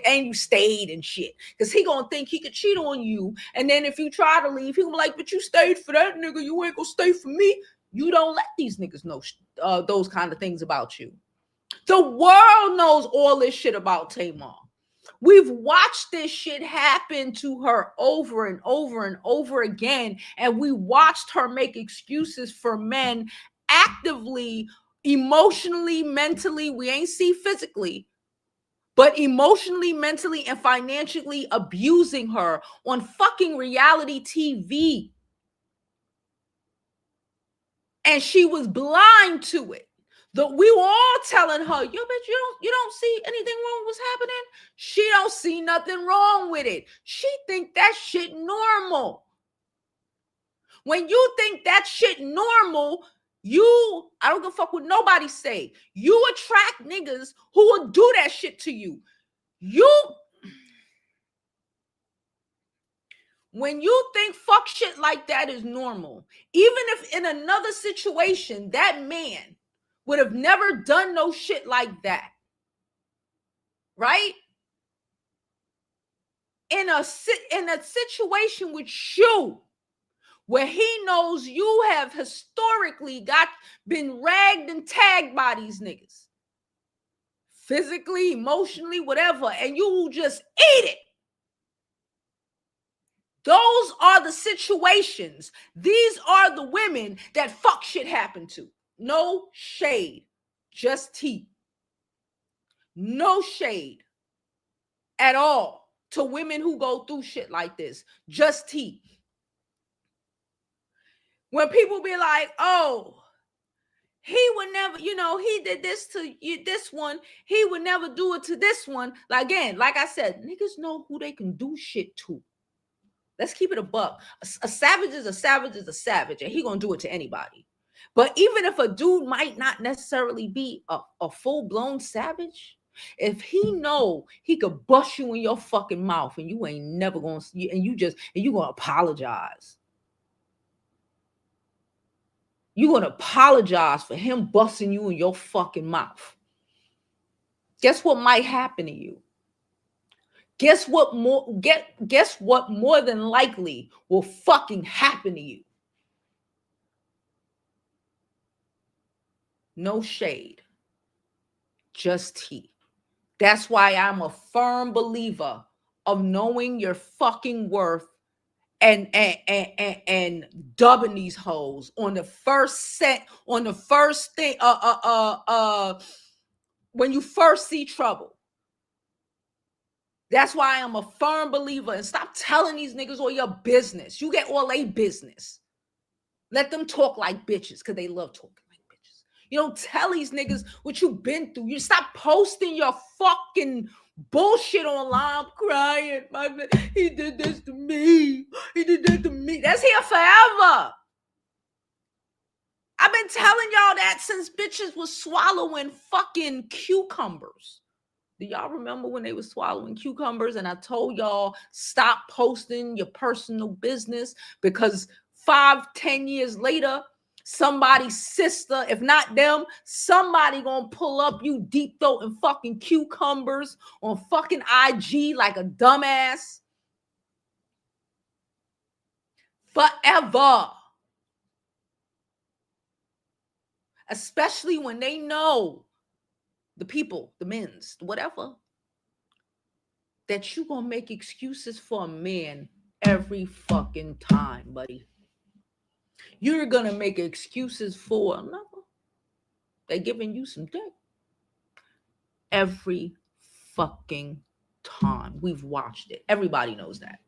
and you stayed and shit because he gonna think he could cheat on you. And then if you try to leave, he gonna be like, but you stayed for that nigga, you ain't gonna stay for me. You don't let these niggas know those kind of things about you. The world knows all this shit about Tamar. We've watched this shit happen to her over and over and over again. And we watched her make excuses for men actively, emotionally, mentally. We ain't see physically, but emotionally, mentally, and financially abusing her on fucking reality TV. And she was blind to it. We were all telling her, yo, bitch, you don't see anything wrong with what's happening? She don't see nothing wrong with it. She think that shit normal. When you think that shit normal, I don't give a fuck what nobody say. You attract niggas who will do that shit to you. When you think fuck shit like that is normal, even if in another situation, that man would have never done no shit like that, right? In a situation with you, where he knows you have historically been ragged and tagged by these niggas, physically, emotionally, whatever, and you just eat it. Those are the situations. These are the women that fuck shit happened to. No shade, just tea. No shade at all to women who go through shit like this. Just tea. When people be like, oh, he would never, he did this to you, this one. He would never do it to this one. Again, like I said, niggas know who they can do shit to. Let's keep it a buck. A savage is a savage is a savage, and he gonna do it to anybody. But even if a dude might not necessarily be a full-blown savage, if he know he could bust you in your fucking mouth and you ain't never gonna see, and you gonna apologize. You're gonna apologize for him busting you in your fucking mouth. Guess what might happen to you? Guess what more than likely will fucking happen to you? No shade, just tea. That's why I'm a firm believer of knowing your fucking worth and dubbing these hoes on the first thing, when you first see trouble. That's why I'm a firm believer. And stop telling these niggas all your business. You get all they business. Let them talk like bitches because they love talking like bitches. You don't tell these niggas what you've been through. You stop posting your fucking bullshit online. I'm crying. He did this to me. He did that to me. That's here forever. I've been telling y'all that since bitches was swallowing fucking cucumbers. Do y'all remember when they were swallowing cucumbers? And I told y'all, stop posting your personal business because 5-10 years later, somebody's sister. If not them, somebody gonna pull up you deep throat and fucking cucumbers on fucking IG like a dumbass. Forever. Especially when they know, the people, the men's, whatever, that you gonna make excuses for a man every fucking time, buddy. You're gonna make excuses for another. They're giving you some dick every fucking time. We've watched it. Everybody knows that.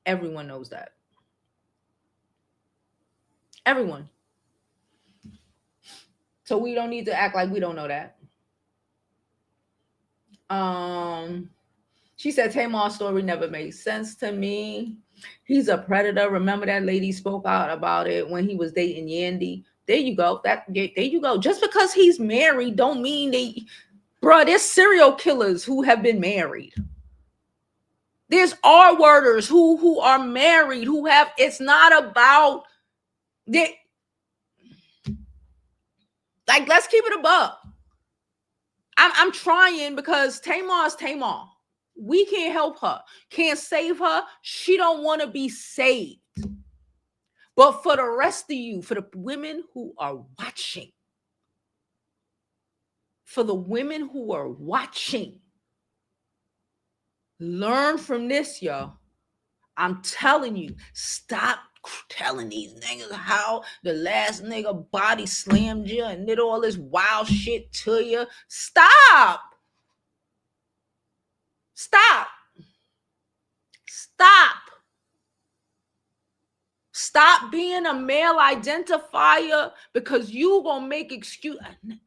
Everyone knows that. Everyone. So we don't need to act like we don't know that. She said Tamar's story never made sense to me. He's a predator. Remember that lady spoke out about it when he was dating Yandy. There you go. There you go. Just because he's married don't mean there's serial killers who have been married. There's R-worders who are married, who have, it's not about like, let's keep it above. I'm trying because Tamar's Tamar. We can't help her, can't save her. She don't want to be saved. But for the rest of you, for the women who are watching, learn from this, y'all. I'm telling you, stop telling these niggas how the last nigga body slammed you and did all this wild shit to you. Stop. Stop being a male identifier because you gonna make excuse.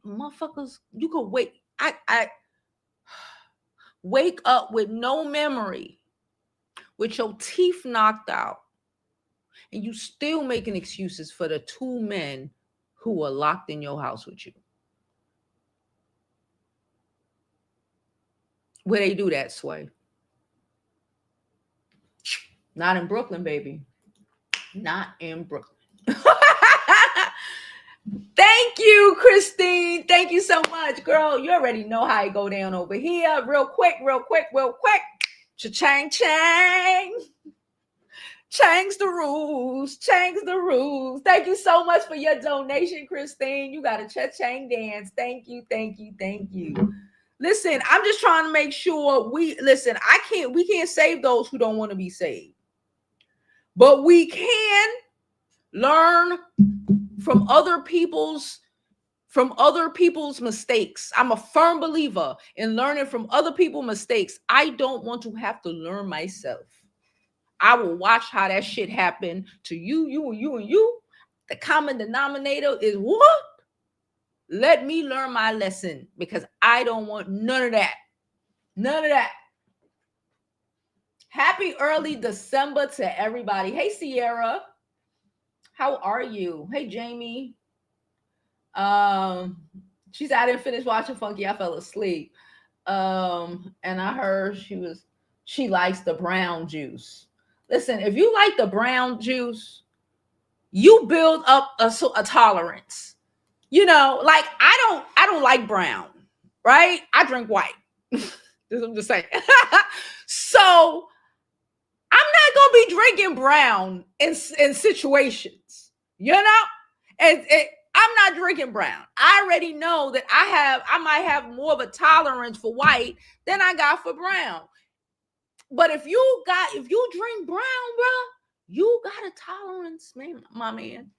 Motherfuckers, you could wait. I wake up with no memory, with your teeth knocked out, and you still making excuses for the two men who are locked in your house with you. Where they do that, Sway? Not in Brooklyn, baby. Not in Brooklyn. Thank you, Christine. Thank you so much, girl. You already know how it go down over here. Real quick. Cha-chang, chang. Change the rules. Thank you so much for your donation, Christine. You got a cha-chang dance. Thank you. Listen, I'm just trying to make sure we can't save those who don't want to be saved. But we can learn from other people's mistakes. I'm a firm believer in learning from other people's mistakes. I don't want to have to learn myself. I will watch how that shit happen to you. The common denominator is what? Let me learn my lesson because I don't want none of that. Happy early December to everybody. Hey, Sierra. How are you? Hey, Jamie. She said, I didn't finish watching Funky. I fell asleep. And I heard she likes the brown juice. Listen, if you like the brown juice, you build up a tolerance. You know, like I don't like brown, right? I drink white. I'm just saying. So I'm not gonna be drinking brown in situations, you know? And I'm not drinking brown. I already know that I might have more of a tolerance for white than I got for brown. But if you drink brown, bro, you got a tolerance, man, my man.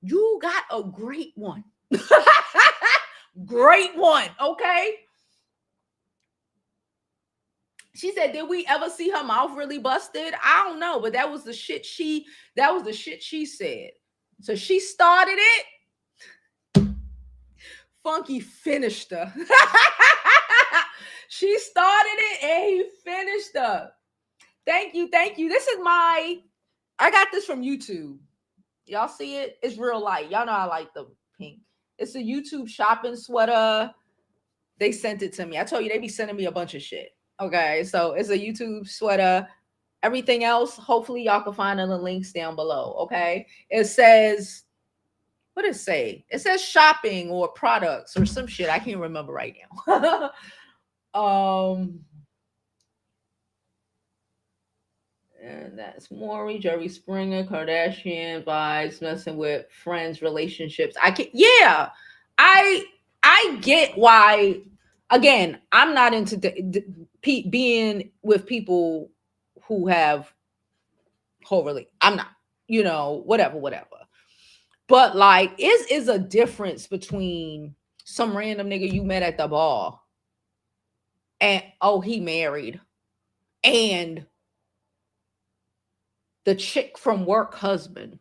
You got a great one. Great one, okay? She said, did we ever see her mouth really busted? I don't know, but that was the shit she said. So she started it. Funky finished her. She started it and he finished her. Thank you. This is I got this from YouTube. Y'all see it? It's real light. Y'all know I like the pink. It's a YouTube shopping sweater. They sent it to me. I told you they be sending me a bunch of shit. Okay, so it's a YouTube sweater. Everything else, hopefully y'all can find in the links down below. Okay, it says what does it say? It says shopping or products or some shit. I can't remember right now. And that's Maury, Jerry Springer, Kardashian vibes, messing with friends, relationships. I get why. Again, I'm not into being with people who have I'm not, whatever. But like, is a difference between some random nigga you met at the bar and he married, and the chick from work husband.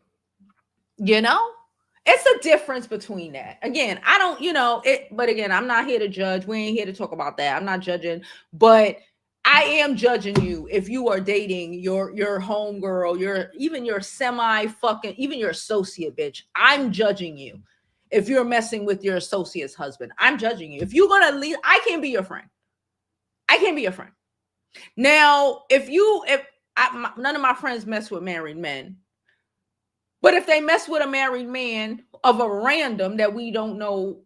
It's a difference between that. Again, I don't, but again, I'm not here to judge. We ain't here to talk about that. I'm not judging, but I am judging you if you are dating your homegirl, even your even your associate bitch. I'm judging you. If you're messing with your associate's husband, I'm judging you. If you're gonna leave, I can't be your friend. I can't be your friend. Now, none of my friends mess with married men, but if they mess with a married man of a random that we don't know,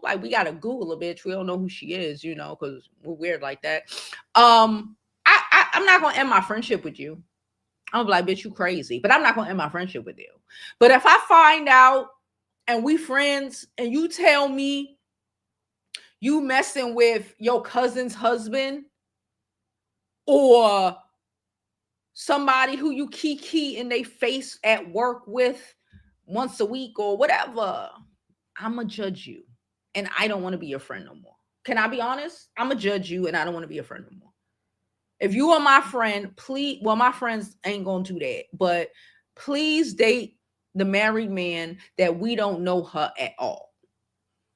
like we gotta Google a bitch. We don't know who she is, because we're weird like that. I'm not gonna end my friendship with you. I'm like, bitch, you crazy. But I'm not gonna end my friendship with you. But if I find out and we friends and you tell me you messing with your cousin's husband or somebody who you kiki in they face at work with once a week or whatever, I'ma judge you. And I don't want to be your friend no more. Can I be honest? I'ma judge you and I don't want to be your friend no more. If you are my friend, please, well, my friends ain't gonna do that, but please date the married man that we don't know her at all.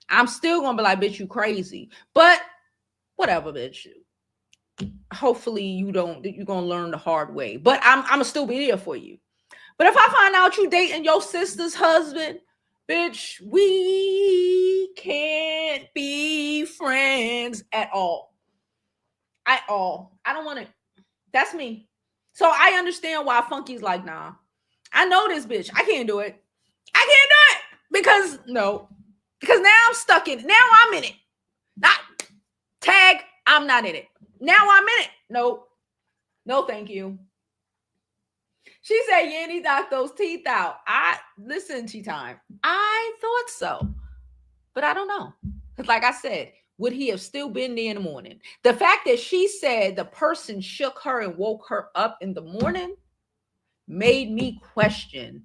I'm still gonna be like, bitch, you crazy. But whatever, bitch. Hopefully you're gonna learn the hard way. But I'm gonna still be there for you. But if I find out you dating your sister's husband, bitch, we can't be friends at all. At all. I don't want to. That's me. So I understand why Funky's like, nah. I know this bitch. I can't do it. I can't do it. Because now I'm stuck in it. Now I'm in it. Not tag, I'm not in it. Now I'm in it. No, thank you. She said Yandy knocked those teeth out. Listen, tea time. I thought so, but I don't know. Because like I said, would he have still been there in the morning? The fact that she said the person shook her and woke her up in the morning made me question.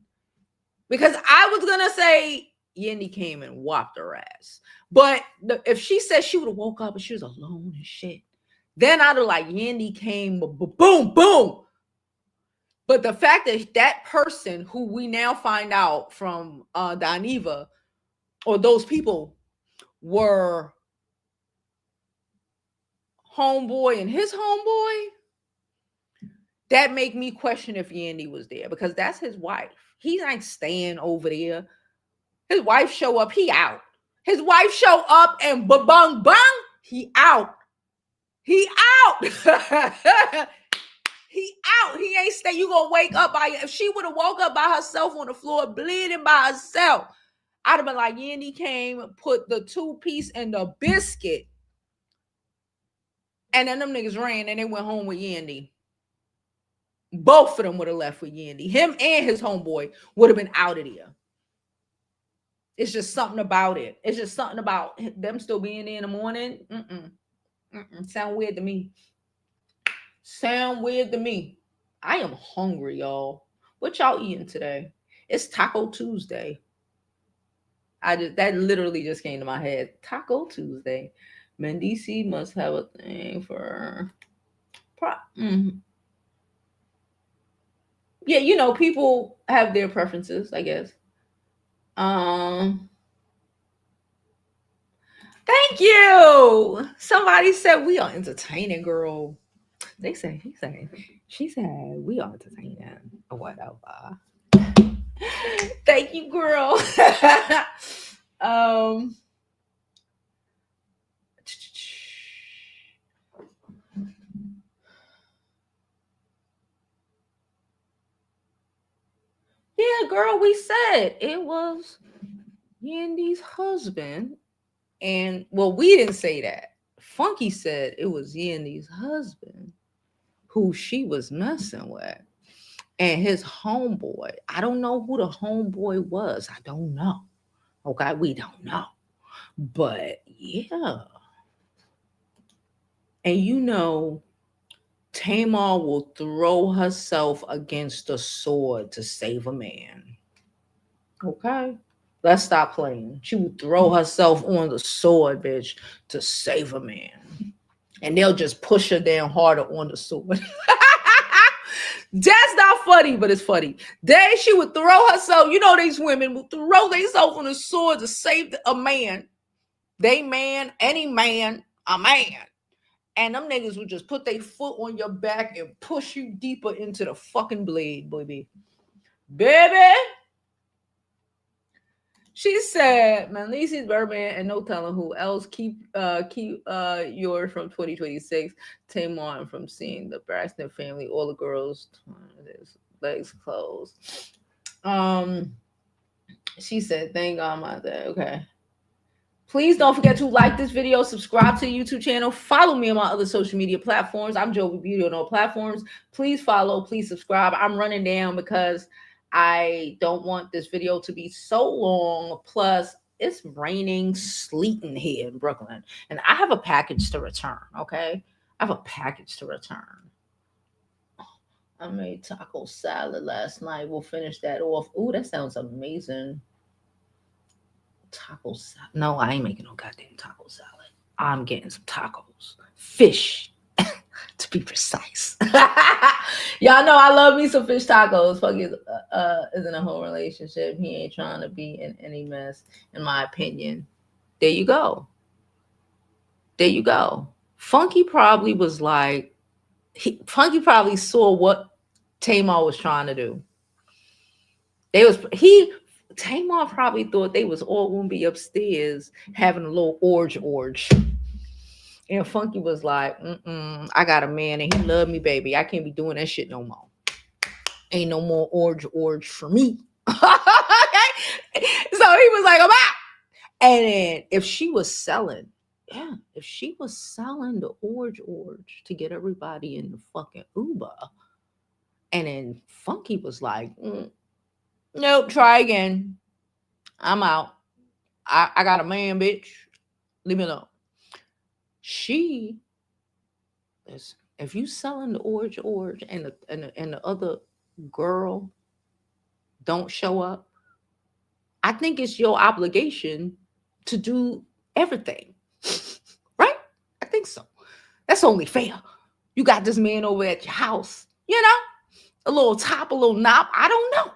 Because I was going to say Yandy came and whopped her ass. But if she said she would have woke up and she was alone and shit, then I'd have like Yandy came, boom, boom. But the fact that that person who we now find out from Dineva, or those people, were homeboy and his homeboy, that make me question if Yandy was there, because that's his wife. He's not staying over there. His wife show up, he out. His wife show up and bung bung, he out. He out. He out. He ain't stay. You gonna wake up by, if she would have woke up by herself on the floor bleeding by herself, I'd have been like, Yandy came, put the 2-piece and the biscuit, and then them niggas ran and they went home with Yandy. Both of them would have left with Yandy. Him and his homeboy would have been out of there. It's just something about it. It's just something about them still being there in the morning. Sound weird to me. I am hungry, y'all. What y'all eating today? It's Taco Tuesday. That literally just came to my head. Taco Tuesday. Mendeecees must have a thing for yeah, people have their preferences, I guess. Thank you. Somebody said we are entertaining, girl. She said we are entertaining or whatever. Thank you, girl. Yeah, girl, we said it was Yandy's husband. And well, we didn't say that. Funky said it was Yandy's husband who she was messing with. And his homeboy. I don't know who the homeboy was. I don't know. Okay, we don't know. But yeah. And you know, Tamar will throw herself against the sword to save a man. Okay? Let's stop playing. She would throw herself on the sword, bitch, to save a man. And they'll just push her down harder on the sword. That's not funny, but it's funny. She would throw herself. You know, these women will throw themselves on the sword to save a man. They man, any man, a man. And them niggas would just put their foot on your back and push you deeper into the fucking blade, baby. Baby. She said, Mendeecees, Birdman, and no telling who else keep yours from 2026. Tamar from seeing the Braxton family, all the girls, legs closed. She said, thank God my dad. Okay. Please don't forget to like this video, subscribe to the YouTube channel, follow me on my other social media platforms. I'm Jovi Beauty on all platforms. Please follow, please subscribe. I'm running down because I don't want this video to be so long. Plus, it's raining, sleeting here in Brooklyn. And I have a package to return, okay? I have a package to return. I made taco salad last night. We'll finish that off. Ooh, that sounds amazing. Taco salad. No, I ain't making no goddamn taco salad. I'm getting some tacos. Fish, to be precise. Y'all know I love me some fish tacos. Funky is in a whole relationship. He ain't trying to be in any mess, in my opinion. There you go. There you go. Funky probably was like, Funky probably saw what Tamar was trying to do. Tamar probably thought they was all gonna be upstairs having a little orge. And Funky was like, I got a man and he loved me, baby. I can't be doing that shit no more. Ain't no more orge for me. Okay? So he was like, I'm out. And then if she was selling the orge to get everybody in the fucking Uber, and then Funky was like, nope, try again. I'm out. I got a man, bitch. Leave me alone. She is, if you selling the orge and the other girl don't show up, I think it's your obligation to do everything. Right? I think so. That's only fair. You got this man over at your house, you know? A little top, a little knob. I don't know.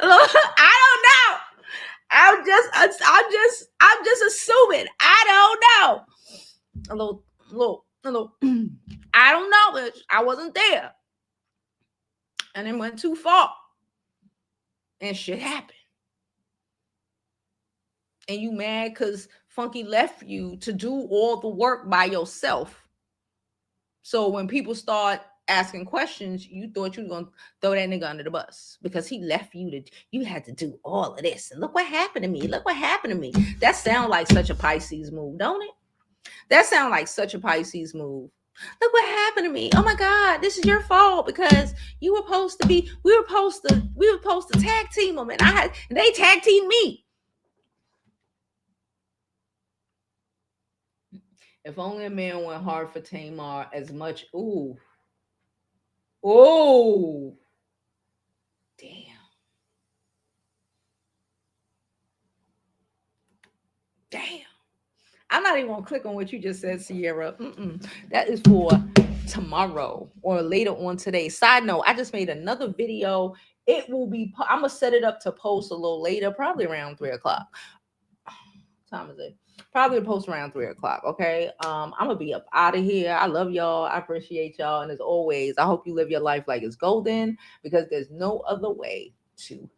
I don't know. I'm just assuming. I don't know. A little. I don't know, bitch. I wasn't there. And it went too far. And shit happened. And you mad because Funky left you to do all the work by yourself. So when people start asking questions, you thought you were going to throw that nigga under the bus because he left you had to do all of this. And look what happened to me. Look what happened to me. That sounds like such a Pisces move, don't it? That sounds like such a Pisces move. Look what happened to me. Oh my God, this is your fault because we were supposed to tag team them and they tag teamed me. If only a man went hard for Tamar as much. Ooh. Oh. Damn. I'm not even going to click on what you just said, Sierra. That is for tomorrow or later on today. Side note, I just made another video. It will be, I'm going to set it up to post a little later, probably around 3 o'clock. What time is it? Probably post around 3 o'clock. Okay. I'm going to be up out of here. I love y'all. I appreciate y'all. And as always, I hope you live your life like it's golden because there's no other way to